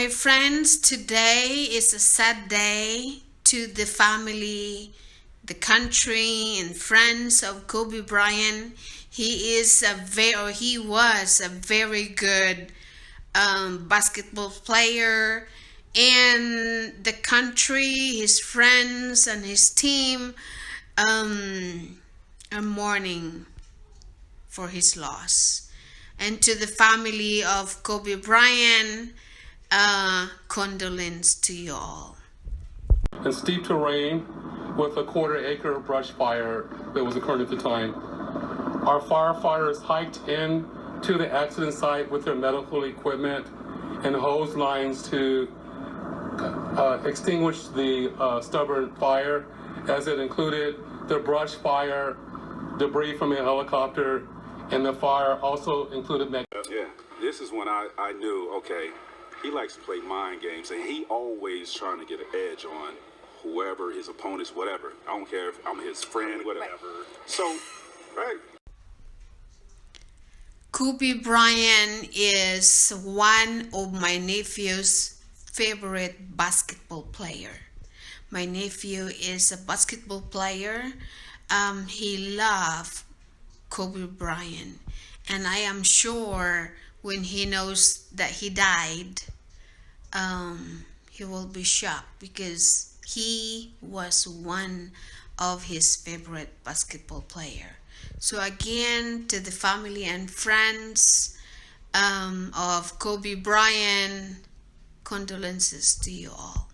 My friends, today is a sad day to the family, the country, and friends of Kobe Bryant. He was a very good basketball player, and the country, his friends, and his team are mourning for his loss. And to the family of Kobe Bryant, condolence to you all. In steep terrain with a quarter-acre brush fire that was occurring at the time. Our firefighters hiked in to the accident site with their medical equipment and hose lines to extinguish the stubborn fire, as it included the brush fire, debris from a helicopter, and the fire also included Yeah, this is when I knew, okay, he likes to play mind games, and he always trying to get an edge on whoever, his opponents, whatever. I don't care if I'm his friend, whatever. So, right. Kobe Bryant is one of my nephew's favorite basketball player. My nephew is a basketball player. He loved Kobe Bryant, and I am sure when he knows that he died, he will be shocked because he was one of his favorite basketball player. So again, to the family and friends of Kobe Bryant, condolences to you all.